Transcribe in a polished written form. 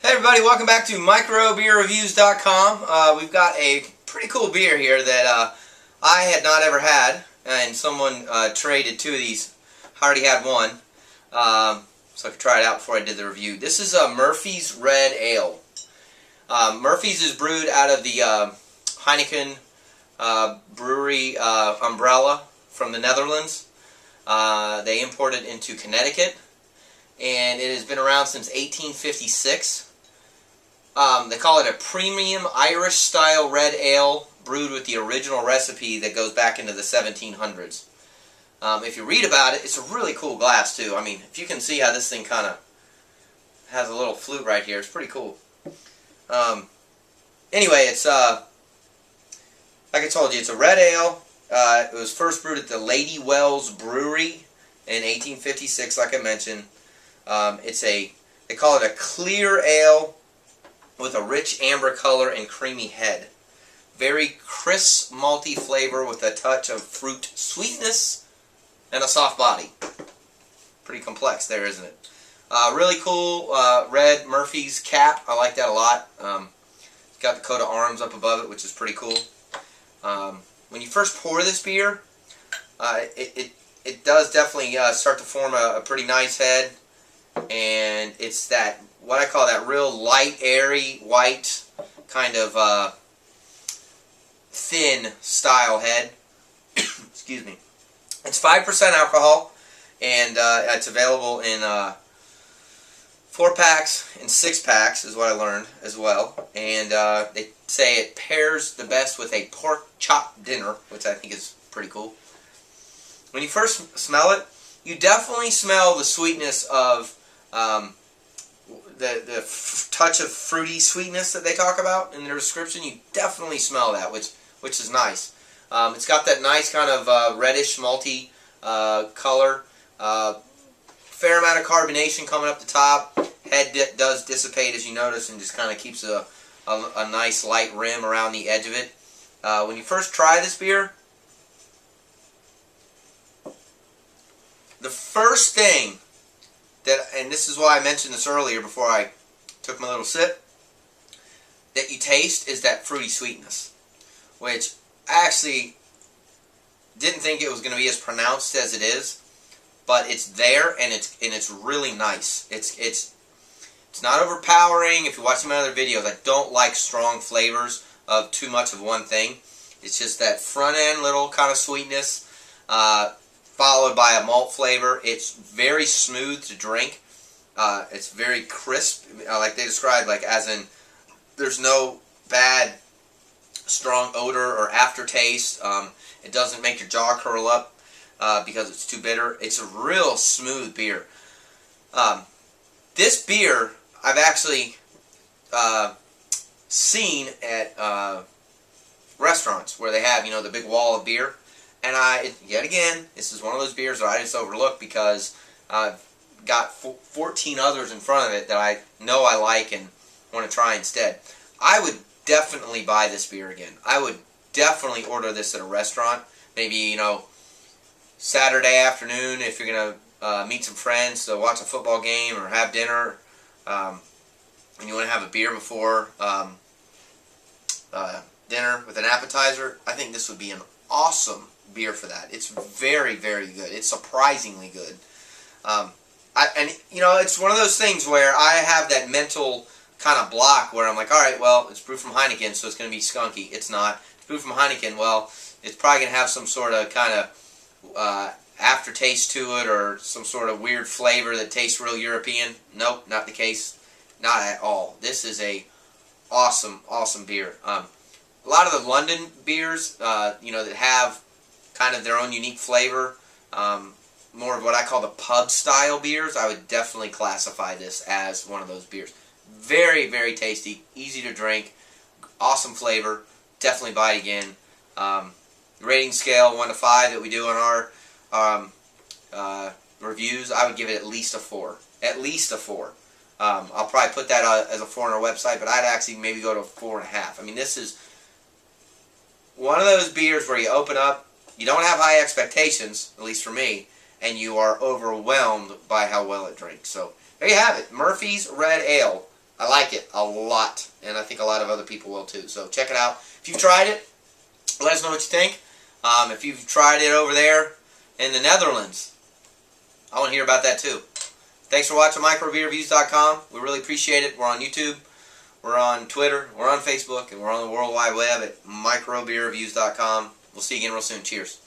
Hey everybody, welcome back to microbeerreviews.com. We've got a pretty cool beer here that I had not ever had, and someone traded two of these. I already had one, so I could try it out before I did the review. This is Murphy's Red Ale. Murphy's is brewed out of the Heineken Brewery umbrella from the Netherlands. They imported into Connecticut, and it has been around since 1856. They call it a premium Irish-style red ale brewed with the original recipe that goes back into the 1700s. If you read about it, it's a really cool glass, too. I mean, if you can see how this thing kind of has a little flute right here, it's pretty cool. Anyway, it's, like I told you, it's a red ale. It was first brewed at the Lady Wells Brewery in 1856, like I mentioned. They call it a clear ale with a rich amber color and creamy head. Very crisp, malty flavor with a touch of fruit sweetness and a soft body. Pretty complex there, isn't it? Really cool red Murphy's cap. I like that a lot. It's got the coat of arms up above it, which is pretty cool. When you first pour this beer, it does definitely start to form a pretty nice head. And it's that, what I call that real light, airy, white, kind of thin style head. Excuse me. It's 5% alcohol, and it's available in 4-packs and 6-packs, is what I learned as well. And they say it pairs the best with a pork chop dinner, which I think is pretty cool. When you first smell it, you definitely smell the sweetness of the touch of fruity sweetness that they talk about in their description. You definitely smell that, which is nice. It's got that nice kind of reddish malty color. Fair amount of carbonation coming up the top. Head does dissipate, as you notice, and just kind of keeps a nice light rim around the edge of it. When you first try this beer, the first thing and this is why I mentioned this earlier before I took my little sip, that you taste is that fruity sweetness, which I actually didn't think it was going to be as pronounced as it is, but it's there, and it's really nice. It's not overpowering. If you're watching my other videos, I don't like strong flavors of too much of one thing. It's just that front end little kind of sweetness, followed by a malt flavor. It's very smooth to drink. It's very crisp, like they described, like as in there's no bad strong odor or aftertaste. It doesn't make your jaw curl up because it's too bitter. It's a real smooth beer. This beer I've actually seen at restaurants where they have, the big wall of beer. And yet again, this is one of those beers that I just overlooked because I've got 14 others in front of it that I know I like and want to try instead. I would definitely buy this beer again. I would definitely order this at a restaurant. Maybe, Saturday afternoon if you're going to meet some friends to watch a football game or have dinner, and you want to have a beer before dinner with an appetizer. I think this would be an awesome beer for that. It's very, very good. It's surprisingly good. It's one of those things where I have that mental kind of block where I'm like, all right, well, it's brewed from Heineken, so it's going to be skunky. It's not. It's brewed from Heineken, well, it's probably going to have some sort of kind of aftertaste to it or some sort of weird flavor that tastes real European. Nope, not the case. Not at all. This is a awesome, awesome beer. A lot of the London beers, that have kind of their own unique flavor, more of what I call the pub-style beers, I would definitely classify this as one of those beers. Very, very tasty, easy to drink, awesome flavor, definitely buy it again. Rating scale 1 to 5 that we do on our reviews, I would give it at least a 4. At least a 4. I'll probably put that as a 4 on our website, but I'd actually maybe go to a 4.5. I mean, this is one of those beers where you open up, you don't have high expectations, at least for me, and you are overwhelmed by how well it drinks. So there you have it, Murphy's Red Ale. I like it a lot, and I think a lot of other people will too. So check it out. If you've tried it, let us know what you think. If you've tried it over there in the Netherlands, I want to hear about that too. Thanks for watching microbeerreviews.com. We really appreciate it. We're on YouTube, we're on Twitter, we're on Facebook, and we're on the World Wide Web at microbeerreviews.com. We'll see you again real soon. Cheers.